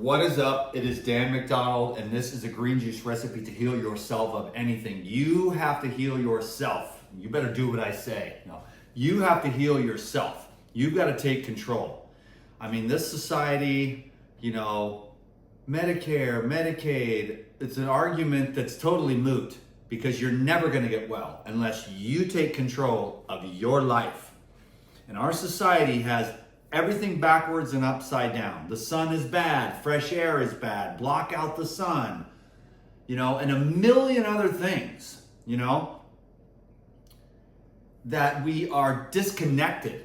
What is up? It is Dan McDonald, and this is a green juice recipe to heal yourself of anything. You have to heal yourself. You better do what I say. No, you have to heal yourself. You've got to take control. I mean, this society, Medicare, Medicaid, it's an argument that's totally moot because you're never going to get well unless you take control of your life. And our society has everything backwards and upside down. The sun is bad, fresh air is bad, block out the sun, and a million other things, that we are disconnected.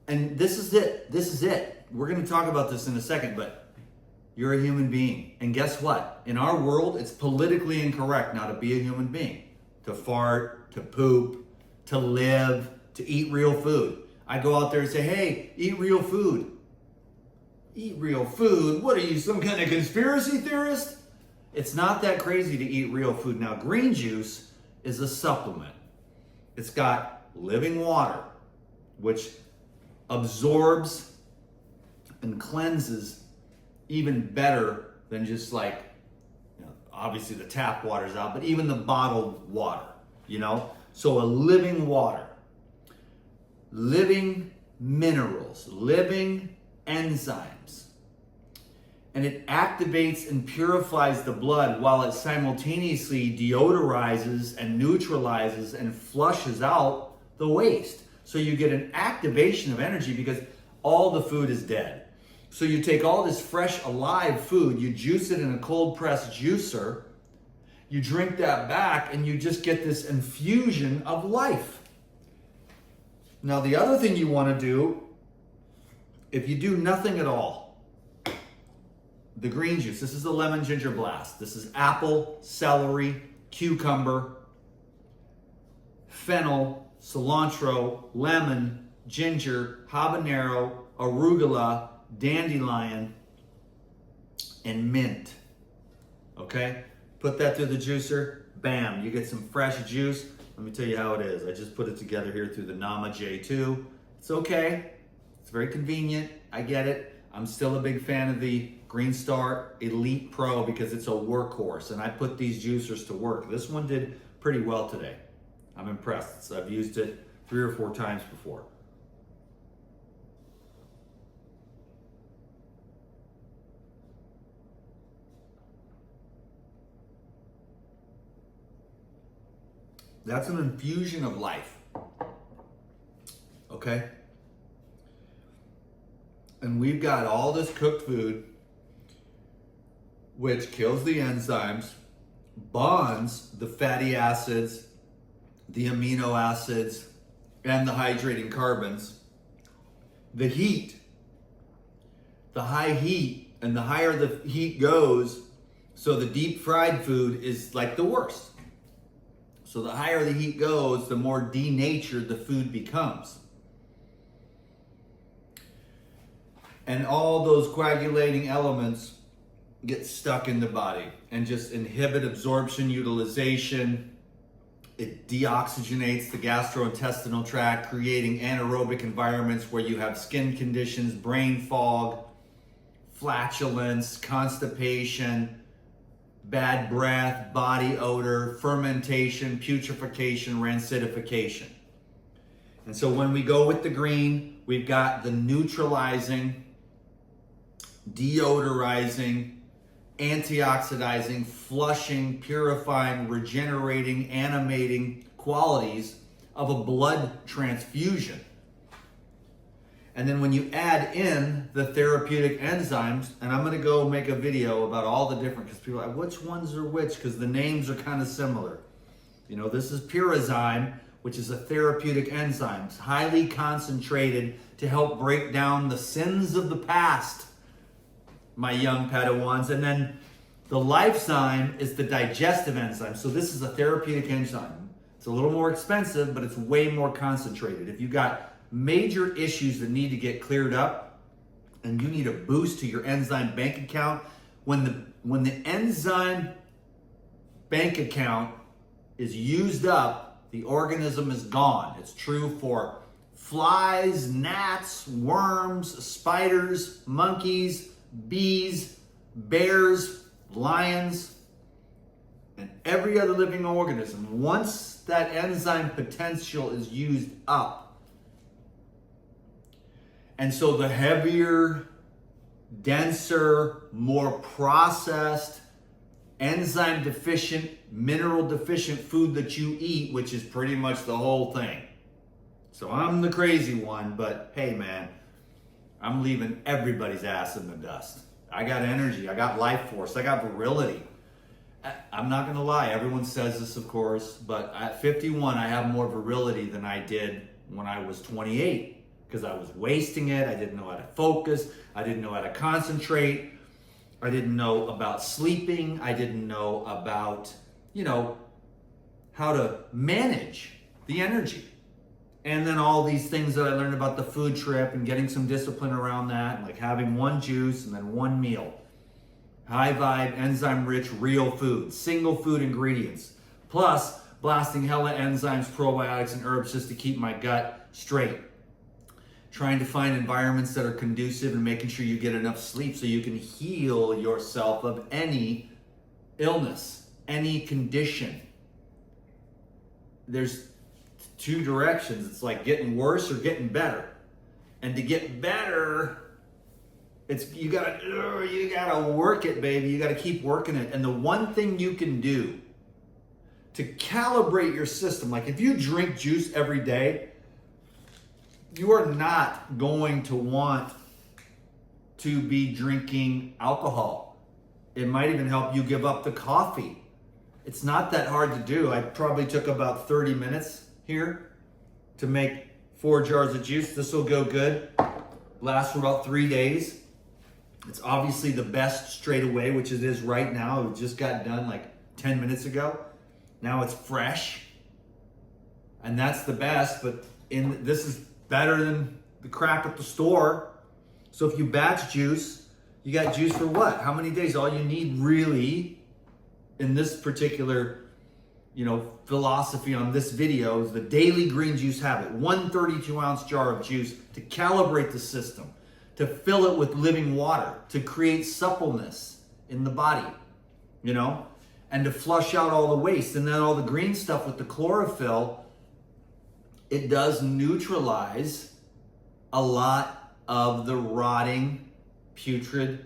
And this is it. We're going to talk about this in a second, but you're a human being. And guess what? In our world, it's politically incorrect now to be a human being. To fart, to poop, to live, to eat real food. I go out there and say, hey, eat real food. Eat real food? What are you, some kind of conspiracy theorist? It's not that crazy to eat real food. Now, green juice is a supplement. It's got living water, which absorbs and cleanses even better than just obviously the tap water's out, but even the bottled water, So a living water. Living minerals, living enzymes. And it activates and purifies the blood while it simultaneously deodorizes and neutralizes and flushes out the waste. So you get an activation of energy because all the food is dead. So you take all this fresh, alive food, you juice it in a cold press juicer, you drink that back, and you just get this infusion of life. Now, the other thing you want to do, if you do nothing at all, the green juice, this is the lemon ginger blast. This is apple, celery, cucumber, fennel, cilantro, lemon, ginger, habanero, arugula, dandelion, and mint. Okay? Put that through the juicer. Bam, you get some fresh juice. Let me tell you how it is. I just put it together here through the Nama J2. It's okay. It's very convenient. I get it. I'm still a big fan of the Green Star Elite Pro because it's a workhorse, and I put these juicers to work. This one did pretty well today. I'm impressed. So I've used it 3 or 4 times before. That's an infusion of life. Okay? And we've got all this cooked food, which kills the enzymes, bonds the fatty acids, the amino acids, and the hydrating carbons. The heat, the high heat, and the higher the heat goes, so the deep fried food is like the worst. So the higher the heat goes, the more denatured the food becomes. And all those coagulating elements get stuck in the body and just inhibit absorption, utilization. It deoxygenates the gastrointestinal tract, creating anaerobic environments where you have skin conditions, brain fog, flatulence, constipation, bad breath, body odor, fermentation, putrefaction, rancidification. And so when we go with the green, we've got the neutralizing, deodorizing, antioxidizing, flushing, purifying, regenerating, animating qualities of a blood transfusion. And then when you add in the therapeutic enzymes, and I'm going to go make a video about all the different, because people are like, which ones are which? Because the names are kind of similar. This is Enzyme, which is a therapeutic enzyme. It's highly concentrated to help break down the sins of the past, my young Padawans. And then the Lifezyme is the digestive enzyme. So this is a therapeutic enzyme. It's a little more expensive, but it's way more concentrated. If you got major issues that need to get cleared up and you need a boost to your enzyme bank account, when the enzyme bank account is used up, the organism is gone. It's true for flies, gnats, worms, spiders, monkeys, bees, bears, lions, and every other living organism. Once that enzyme potential is used up, and so the heavier, denser, more processed, enzyme deficient, mineral deficient food that you eat, which is pretty much the whole thing. So I'm the crazy one, but hey man, I'm leaving everybody's ass in the dust. I got energy, I got life force, I got virility. I'm not gonna lie, everyone says this of course, but at 51 I have more virility than I did when I was 28. Because I was wasting it, I didn't know how to focus, I didn't know how to concentrate, I didn't know about sleeping, I didn't know about, how to manage the energy. And then all these things that I learned about the food trip and getting some discipline around that, like having one juice and then one meal. High vibe, enzyme rich, real food, single food ingredients. Plus blasting hella enzymes, probiotics, and herbs just to keep my gut straight. Trying to find environments that are conducive and making sure you get enough sleep so you can heal yourself of any illness, any condition. There's two directions. It's like getting worse or getting better. And to get better, you gotta work it, baby. You gotta keep working it. And the one thing you can do to calibrate your system, like if you drink juice every day, you are not going to want to be drinking alcohol. It might even help you give up the coffee. It's not that hard to do. I probably took about 30 minutes here to make 4 jars of juice. This will go good. Lasts for about 3 days. It's obviously the best straight away, which it is right now. It just got done like 10 minutes ago. Now it's fresh. And that's the best, but this is better than the crap at the store. So if you batch juice, you got juice for what? How many days? All you need really in this particular, philosophy on this video is the daily green juice habit. 1 32-ounce jar of juice to calibrate the system, to fill it with living water, to create suppleness in the body, and to flush out all the waste. And then all the green stuff with the chlorophyll, it does neutralize a lot of the rotting, putrid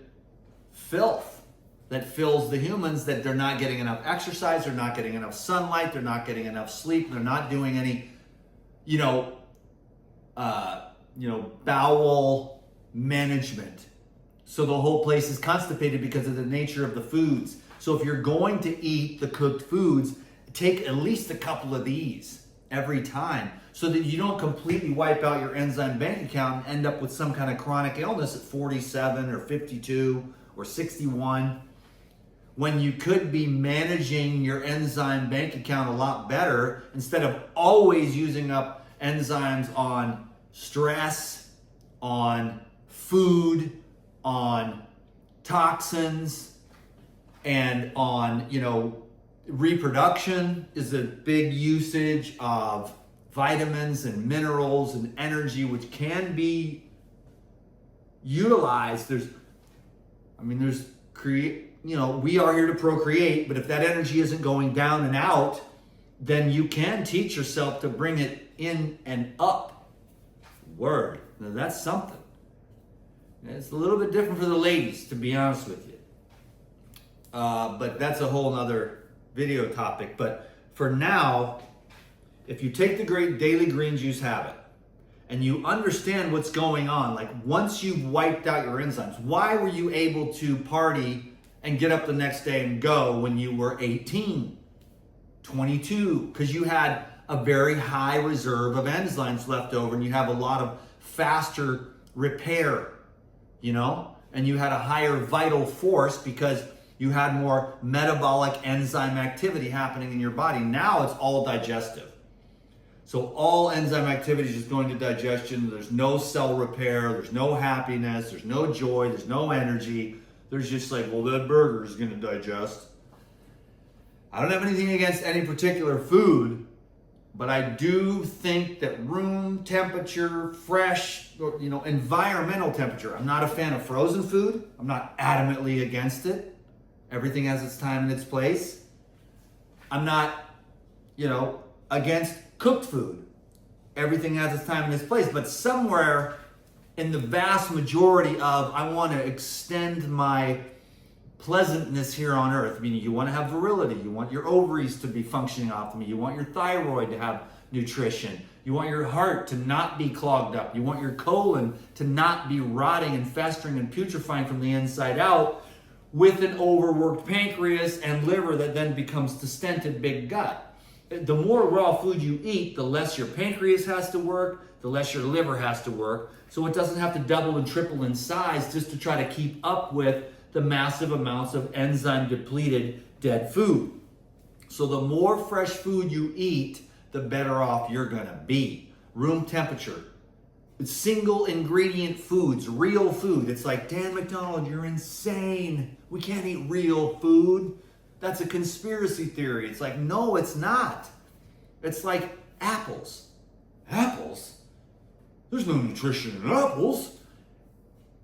filth that fills the humans, that they're not getting enough exercise, they're not getting enough sunlight, they're not getting enough sleep, they're not doing any, bowel management. So the whole place is constipated because of the nature of the foods. So if you're going to eat the cooked foods, take at least a couple of these every time, so that you don't completely wipe out your enzyme bank account and end up with some kind of chronic illness at 47 or 52 or 61, when you could be managing your enzyme bank account a lot better instead of always using up enzymes on stress, on food, on toxins, and on, reproduction is a big usage of vitamins and minerals and energy, which can be utilized. We are here to procreate, but if that energy isn't going down and out, then you can teach yourself to bring it in and up. Word. Now that's something. It's a little bit different for the ladies, to be honest with you. But that's a whole nother video topic. But for now, if you take the great daily green juice habit and you understand what's going on, like once you've wiped out your enzymes, why were you able to party and get up the next day and go when you were 18, 22? Because you had a very high reserve of enzymes left over and you have a lot of faster repair, and you had a higher vital force because you had more metabolic enzyme activity happening in your body. Now it's all digestive. So all enzyme activity is just going to digestion. There's no cell repair. There's no happiness. There's no joy. There's no energy. There's just like, well, that burger is going to digest. I don't have anything against any particular food, But I do think that room temperature, fresh, environmental temperature. I'm not a fan of frozen food. I'm not adamantly against it. Everything has its time and its place. I'm not, against cooked food. Everything has its time and its place. But somewhere in the vast majority of, I want to extend my pleasantness here on earth, meaning you want to have virility, you want your ovaries to be functioning optimally, you want your thyroid to have nutrition, you want your heart to not be clogged up, you want your colon to not be rotting and festering and putrefying from the inside out with an overworked pancreas and liver that then becomes distended big gut. The more raw food you eat, the less your pancreas has to work, the less your liver has to work, so it doesn't have to double and triple in size just to try to keep up with the massive amounts of enzyme depleted dead food. So the more fresh food you eat, the better off you're gonna be. Room temperature, single ingredient foods, real food. It's like, Dan McDonald, you're insane. We can't eat real food. That's a conspiracy theory. It's like, no, it's not. It's like apples. Apples? There's no nutrition in apples.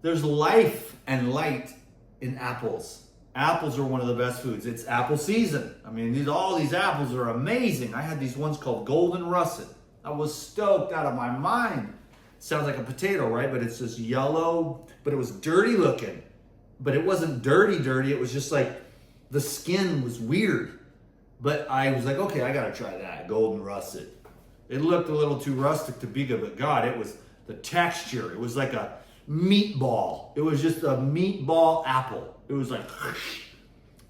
There's life and light in apples. Apples are one of the best foods. It's apple season. I mean, all these apples are amazing. I had these ones called golden russet. I was stoked out of my mind. Sounds like a potato, right? But it's just yellow, but it was dirty looking. But it wasn't dirty. It was just like the skin was weird. But I was like, okay, I gotta try that, golden russet. It looked a little too rustic to be good, but God, it was the texture. It was like a meatball. It was just a meatball apple. It was like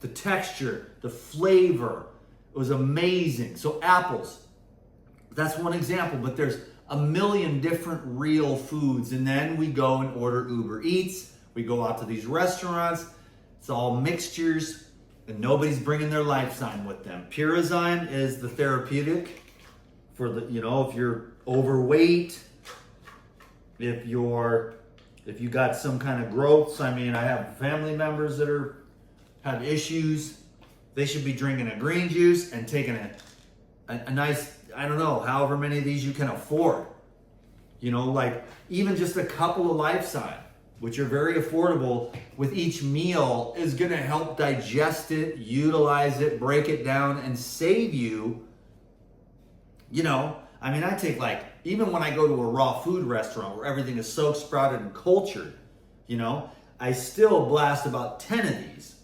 the texture, the flavor. It was amazing. So apples, that's one example, but there's a million different real foods. And then we go and order Uber Eats. We go out to these restaurants. It's all mixtures and nobody's bringing their lifetime with them. Pyrazine is the therapeutic for the, if you're overweight, if you got some kind of growths. I mean, I have family members that have issues. They should be drinking a green juice and taking a nice, I don't know, however many of these you can afford. Like even just a couple of Lifetime, which are very affordable with each meal, is gonna help digest it, utilize it, break it down, and save you. I take even when I go to a raw food restaurant where everything is soaked, sprouted, and cultured, I still blast about 10 of these.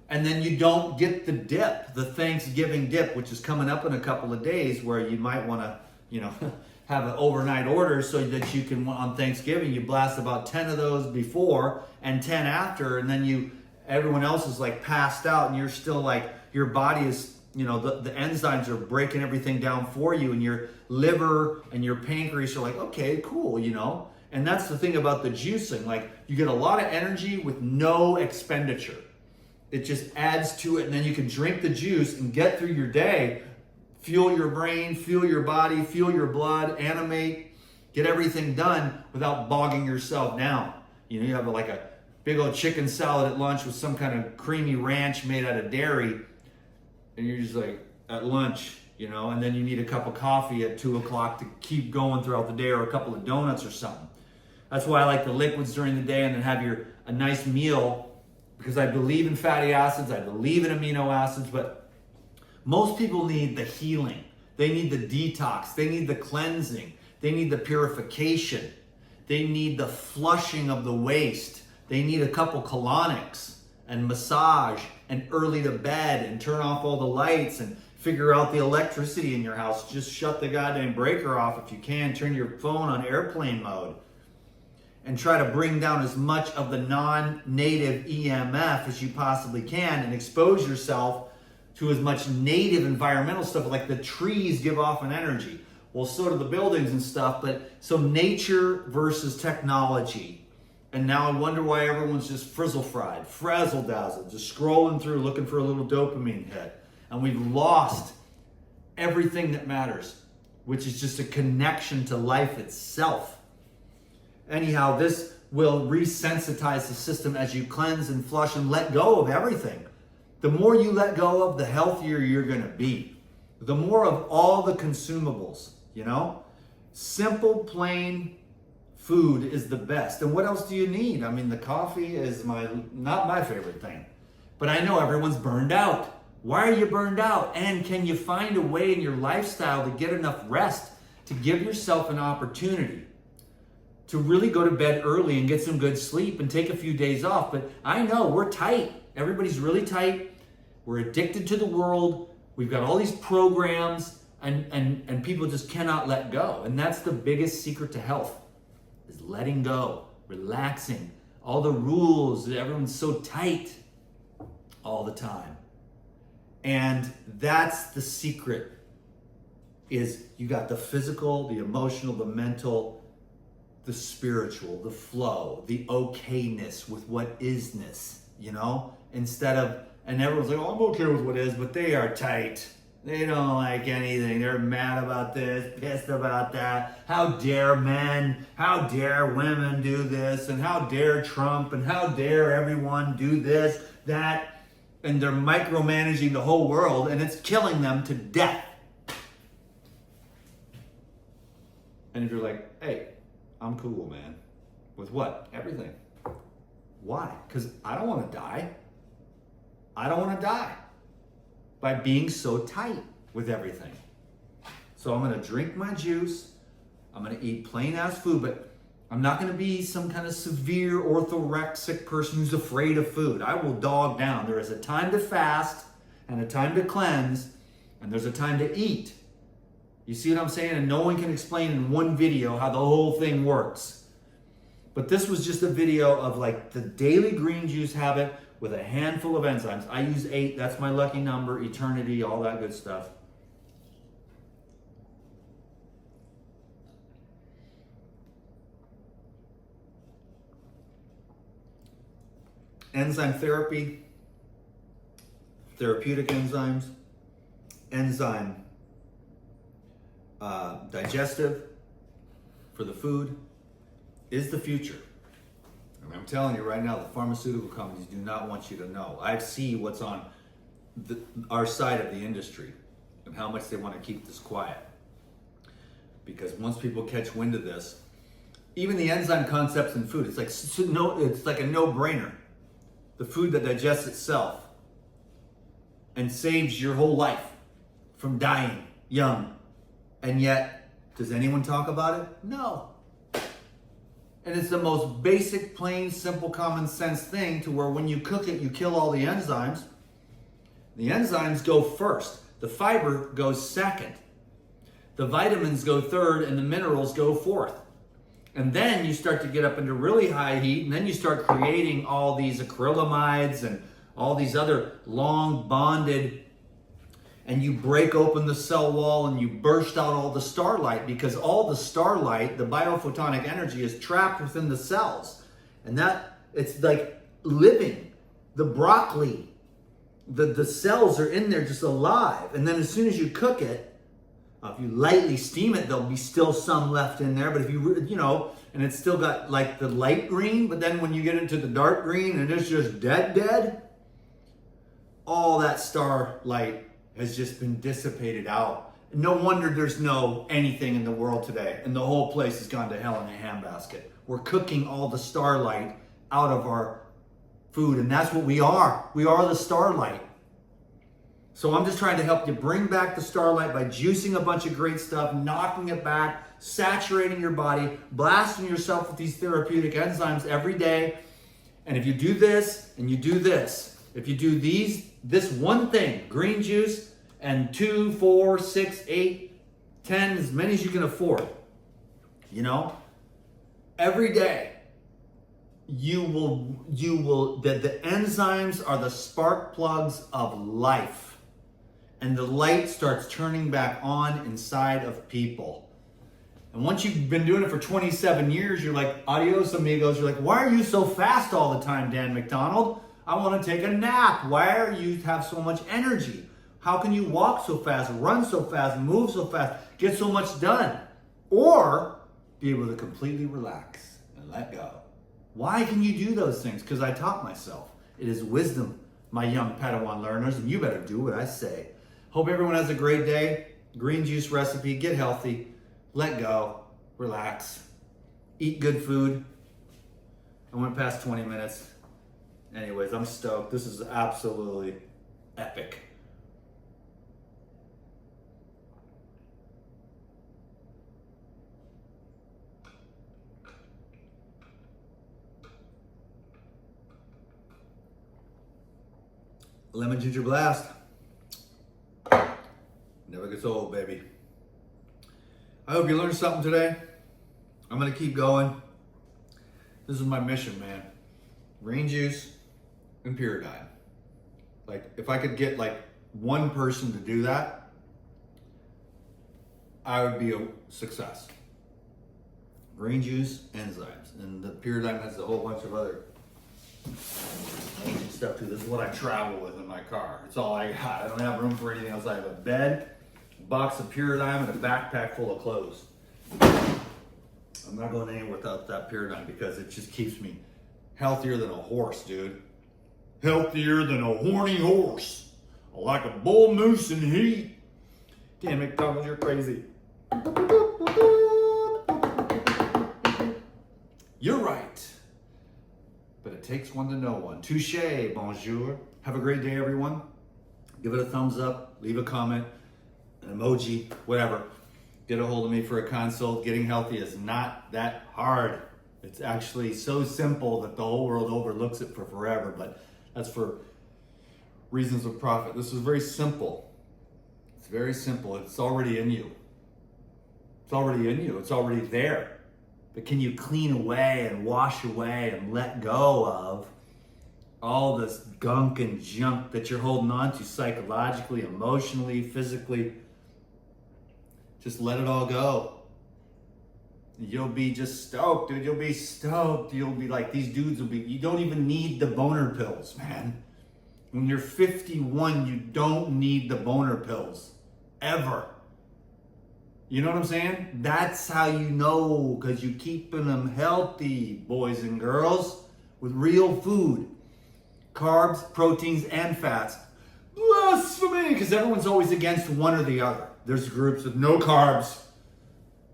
And then you don't get the dip, the Thanksgiving dip, which is coming up in a couple of days, where you might want to, have an overnight order so that you can, on Thanksgiving, you blast about 10 of those before and 10 after, and then everyone else is like passed out, and you're still like, your body is, the enzymes are breaking everything down for you, and your liver and your pancreas are like, okay, cool, And that's the thing about the juicing, like you get a lot of energy with no expenditure. It just adds to it, and then you can drink the juice and get through your day, fuel your brain, fuel your body, fuel your blood, animate, get everything done without bogging yourself down. You have like a big old chicken salad at lunch with some kind of creamy ranch made out of dairy, and you're just like at lunch, and then you need a cup of coffee at 2 o'clock to keep going throughout the day, or a couple of donuts or something. That's why I like the liquids during the day, and then have a nice meal, because I believe in fatty acids, I believe in amino acids, but most people need the healing. They need the detox. They need the cleansing. They need the purification. They need the flushing of the waste. They need a couple colonics and massage and early to bed and turn off all the lights and figure out the electricity in your house. Just shut the goddamn breaker off if you can. Turn your phone on airplane mode and try to bring down as much of the non-native EMF as you possibly can, and expose yourself to as much native environmental stuff. Like the trees give off an energy. Well, so do the buildings and stuff, but so nature versus technology. And now I wonder why everyone's just frizzle-fried, frazzle-dazzled, just scrolling through looking for a little dopamine hit. And we've lost everything that matters, which is just a connection to life itself. Anyhow, this will resensitize the system as you cleanse and flush and let go of everything. The more you let go of, the healthier you're going to be. the more of all the consumables, you know? Simple, plain food is the best. And what else do you need? I mean, the coffee is not my favorite thing, but I know everyone's burned out. Why are you burned out? And can you find a way in your lifestyle to get enough rest to give yourself an opportunity to really go to bed early and get some good sleep and take a few days off? But I know we're tight. Everybody's really tight. We're addicted to the world. We've got all these programs and people just cannot let go. And that's the biggest secret to health, is letting go, relaxing. All the rules, everyone's so tight all the time. And that's the secret, is you got the physical, the emotional, the mental, the spiritual, the flow, the okayness with what isness, you know? Instead of, and everyone's like, oh, I'm okay with what is, but they are tight. They don't like anything. They're mad about this, pissed about that. How dare men, how dare women do this, and how dare Trump, and how dare everyone do this, that, and they're micromanaging the whole world, and it's killing them to death. And if you're like, hey, I'm cool, man. With what? Everything. Why? Because I don't want to die. I don't want to die by being so tight with everything. So I'm going to drink my juice. I'm going to eat plain ass food, but I'm not going to be some kind of severe orthorexic person who's afraid of food. I will dog down. There is a time to fast and a time to cleanse, and there's a time to eat. You see what I'm saying? And no one can explain in one video how the whole thing works. But this was just a video of like the daily green juice habit with a handful of enzymes. I use 8. That's my lucky number, eternity, all that good stuff. Enzyme therapy, therapeutic enzymes, enzyme digestive for the food is the future. And I'm telling you right now, the pharmaceutical companies do not want you to know. I see what's on our side of the industry and how much they want to keep this quiet. Because once people catch wind of this, even the enzyme concepts in food, it's like a no-brainer. The food that digests itself and saves your whole life from dying young. And yet, does anyone talk about it? No. And it's the most basic, plain, simple, common sense thing, to where when you cook it, you kill all the enzymes. The enzymes go first. The fiber goes second. The vitamins go third, and the minerals go fourth. And then you start to get up into really high heat, and then you start creating all these acrylamides and all these other long bonded, and you break open the cell wall and you burst out all the starlight, because all the starlight, the biophotonic energy, is trapped within the cells. And that, it's like living. The broccoli, the cells are in there just alive. And then as soon as you cook it, if you lightly steam it, there'll be still some left in there. But if you know, and it's still got like the light green, but then when you get into the dark green and it's just dead, all that starlight has just been dissipated out. No wonder there's no anything in the world today, and the whole place has gone to hell in a handbasket. We're cooking all the starlight out of our food, and that's what we are. We are the starlight. So I'm just trying to help you bring back the starlight by juicing a bunch of great stuff, knocking it back, saturating your body, blasting yourself with these therapeutic enzymes every day. And if you do this and you do this, if you do this one thing, green juice, and 2, 4, 6, 8, 10, as many as you can afford, you know, every day, the enzymes are the spark plugs of life. And the light starts turning back on inside of people. And once you've been doing it for 27 years, you're like, adios amigos. You're like, why are you so fast all the time, Dan McDonald? I want to take a nap. Why are you have so much energy? How can you walk so fast, run so fast, move so fast, get so much done? Or be able to completely relax and let go. Why can you do those things? Because I taught myself. It is wisdom, my young Padawan learners, and you better do what I say. Hope everyone has a great day. Green juice recipe, get healthy, let go, relax, eat good food. I went past 20 minutes. Anyways, I'm stoked. This is absolutely epic. Lemon ginger blast. Never gets old, baby. I hope you learned something today. I'm gonna keep going. This is my mission, man. Green juice and Pyridine. Like, if I could get like one person to do that, I would be a success. Green juice, enzymes, and the Pyridine has a whole bunch of other stuff too. This is what I travel with in my car. It's all I got. I don't have room for anything else. I have a bed, a box of Pyridine, and a backpack full of clothes. I'm not going anywhere without that Pyridine because it just keeps me healthier than a horse, dude. Healthier than a horny horse. Like a bull moose in heat. Damn, McDonald's, you're crazy. You're right. But it takes one to know one. Touche, bonjour. Have a great day, everyone. Give it a thumbs up, leave a comment, an emoji, whatever. Get a hold of me for a consult. Getting healthy is not that hard. It's actually so simple that the whole world overlooks it for forever, but that's for reasons of profit. This is very simple. It's very simple. It's already in you. It's already in you. It's already there. But can you clean away and wash away and let go of all this gunk and junk that you're holding on to psychologically, emotionally, physically? Just let it all go. You'll be just stoked, dude. You'll be stoked. You'll be like, these dudes will be, you don't even need the boner pills, man. When you're 51, you don't need the boner pills. Ever. You know what I'm saying? That's how you know, because you're keeping them healthy, boys and girls, with real food. Carbs, proteins, and fats. Blasphemy! Because everyone's always against one or the other. There's groups with no carbs.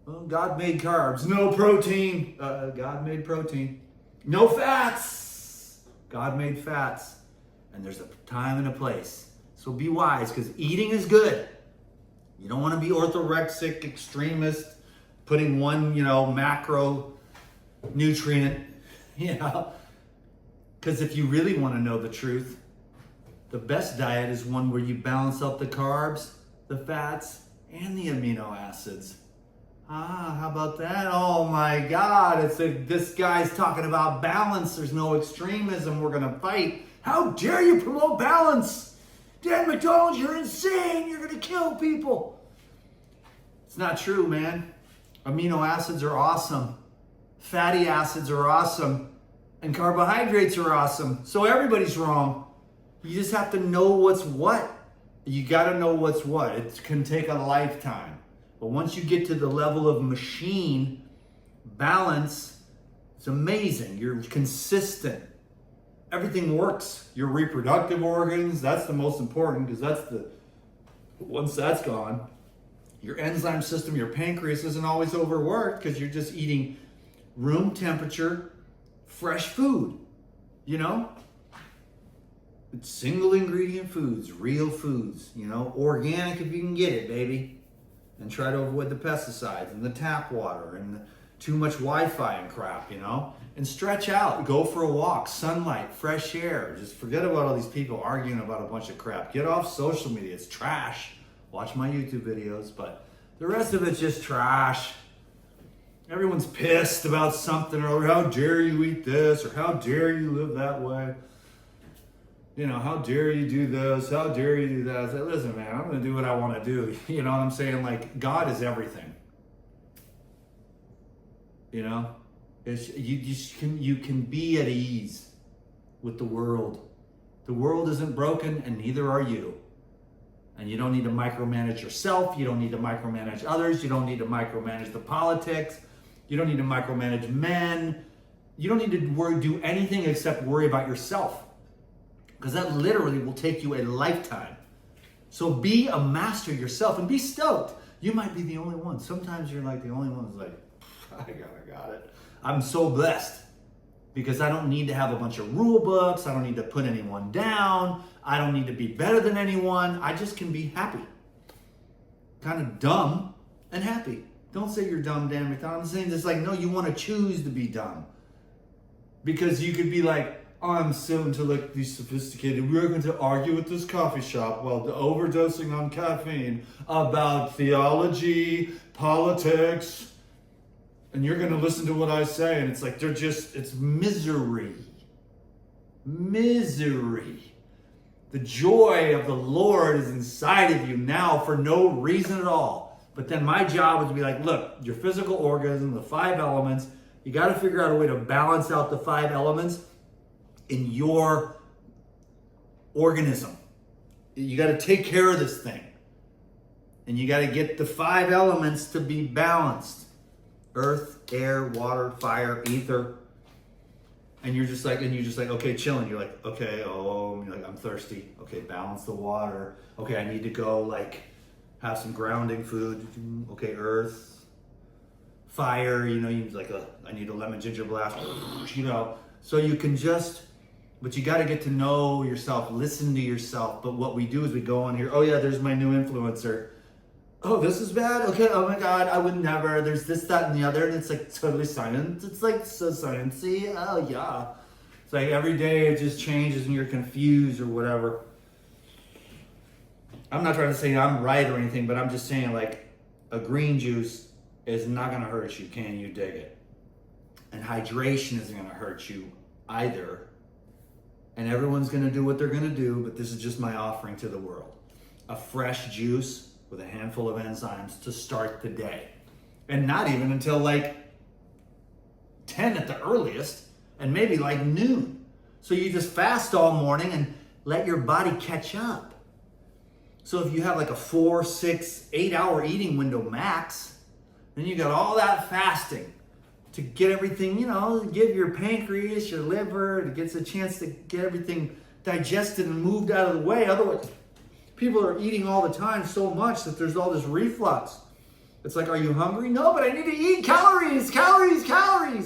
Well, God made carbs. No protein. God made protein. No fats. God made fats. And there's a time and a place. So be wise, because eating is good. You don't want to be orthorexic, extremist, putting one, macro nutrient, Because if you really want to know the truth, the best diet is one where you balance out the carbs, the fats, and the amino acids. How about that? Oh my God, this guy's talking about balance. There's no extremism. We're going to fight. How dare you promote balance? Dan McDonald, you're insane. You're going to kill people. It's not true, man. Amino acids are awesome. Fatty acids are awesome. And carbohydrates are awesome. So everybody's wrong. You just have to know what's what. You got to know what's what. It can take a lifetime. But once you get to the level of machine balance, it's amazing. You're consistent. Everything works. Your reproductive organs, that's the most important, because once that's gone, your enzyme system, your pancreas isn't always overworked because you're just eating room temperature, fresh food, It's single ingredient foods, real foods, organic if you can get it, baby. And try to avoid the pesticides and the tap water and too much Wi-Fi and crap, And stretch out, go for a walk, sunlight, fresh air. Just forget about all these people arguing about a bunch of crap. Get off social media, it's trash. Watch my YouTube videos, but the rest of it's just trash. Everyone's pissed about something, or how dare you eat this, or how dare you live that way. How dare you do this? How dare you do that? I said, listen, man, I'm going to do what I want to do. You know what I'm saying? Like, God is everything. You can be at ease with the world. The world isn't broken, and neither are you. And you don't need to micromanage yourself. You don't need to micromanage others. You don't need to micromanage the politics. You don't need to micromanage men. You don't need to do anything except worry about yourself. Because that literally will take you a lifetime. So be a master yourself and be stoked. You might be the only one. Sometimes you're like the only one who's like, I got it. I'm so blessed because I don't need to have a bunch of rule books. I don't need to put anyone down. I don't need to be better than anyone. I just can be happy. Kind of dumb and happy. Don't say you're dumb, Dan McDonald. I'm saying this like, no, you want to choose to be dumb. Because you could be like, oh, I'm so intellectually sophisticated. We're going to argue at this coffee shop while overdosing on caffeine about theology, politics, and you're going to listen to what I say. And it's like, it's misery. Misery. The joy of the Lord is inside of you now for no reason at all. But then my job is to be like, look, your physical organism, the 5 elements, you got to figure out a way to balance out the 5 elements in your organism. You got to take care of this thing. And you got to get the 5 elements to be balanced. Earth, air, water, fire, ether. And you're just like, okay, chilling. You're like, okay, you're like, I'm thirsty. Okay, balance the water. Okay, I need to go like have some grounding food. Okay, earth, fire, you need like I need a lemon ginger blast, so you can but you got to get to know yourself, listen to yourself. But what we do is we go on here, oh yeah, there's my new influencer. Oh, this is bad? Okay, oh my God, I would never. There's this, that, and the other, and it's like totally science. It's like so sciencey. Oh yeah. It's like every day it just changes and you're confused or whatever. I'm not trying to say I'm right or anything, but I'm just saying like a green juice is not gonna hurt you. Can you dig it? And hydration isn't gonna hurt you either. And everyone's gonna do what they're gonna do, but this is just my offering to the world. A fresh juice with a handful of enzymes to start the day. And not even until like 10 at the earliest, and maybe like noon. So you just fast all morning and let your body catch up. So if you have like a 4, 6, 8 hour eating window max, then you got all that fasting to get everything, give your pancreas, your liver, it gets a chance to get everything digested and moved out of the way. Otherwise, people are eating all the time so much that there's all this reflux. It's like, are you hungry? No, but I need to eat calories.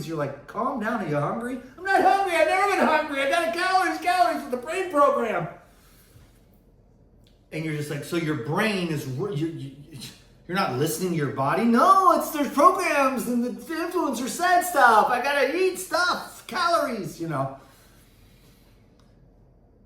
You're like, calm down, are you hungry? I'm not hungry, I've never been hungry. I got calories with the brain program. And you're just like, so your brain is, you're not listening to your body? No, there's programs and the influencer said stuff. I gotta eat stuff, calories, And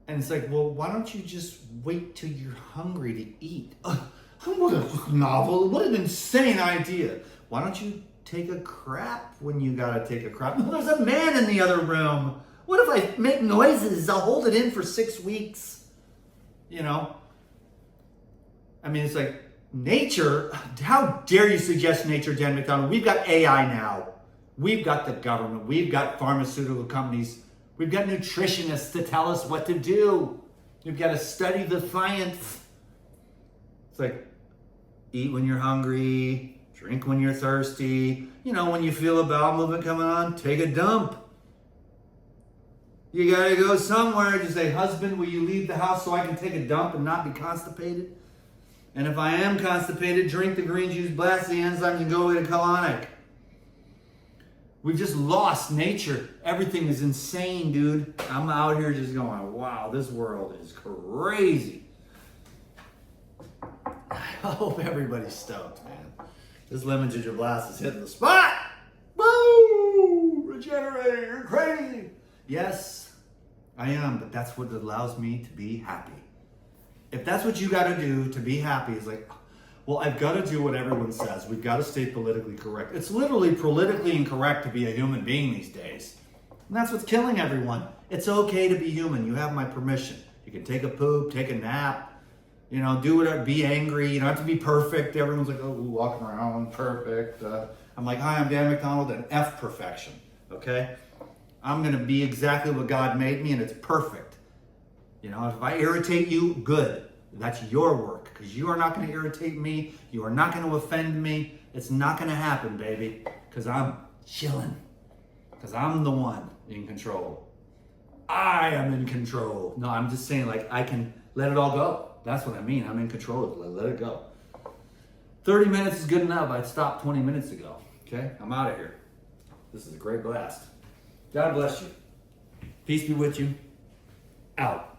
it's like, well, why don't you just wait till you're hungry to eat? What a novel, what an insane idea. Why don't you take a crap when you gotta take a crap? No, there's a man in the other room. What if I make noises? I'll hold it in for 6 weeks. I mean, it's like, nature, how dare you suggest nature, Dan McDonald? We've got AI now. We've got the government. We've got pharmaceutical companies. We've got nutritionists to tell us what to do. We've got to study the science. It's like, eat when you're hungry, drink when you're thirsty. When you feel a bowel movement coming on, take a dump. You got to go somewhere. Just say, husband, will you leave the house so I can take a dump and not be constipated? And if I am constipated, drink the green juice, blast the enzymes, and go away to colonic. We've just lost nature. Everything is insane, dude. I'm out here just going, wow, this world is crazy. I hope everybody's stoked, man. This lemon ginger blast is hitting the spot. Woo! Regenerating, you're crazy. Yes, I am, but that's what allows me to be happy. If that's what you got to do to be happy, it's like, well, I've got to do what everyone says. We've got to stay politically correct. It's literally politically incorrect to be a human being these days. And that's what's killing everyone. It's okay to be human. You have my permission. You can take a poop, take a nap, do whatever, be angry. You don't have to be perfect. Everyone's like, oh, walking around perfect. I'm like, hi, I'm Dan McDonald, and F perfection, okay? I'm going to be exactly what God made me, and it's perfect. If I irritate you, good. That's your work, because you are not going to irritate me. You are not going to offend me. It's not going to happen, baby, because I'm chilling, because I'm the one in control. I am in control. No, I'm just saying, like, I can let it all go. That's what I mean. I'm in control of it. Let it go. 30 minutes is good enough. I'd stopped 20 minutes ago. Okay? I'm out of here. This is a great blast. God bless you. Peace be with you. Out.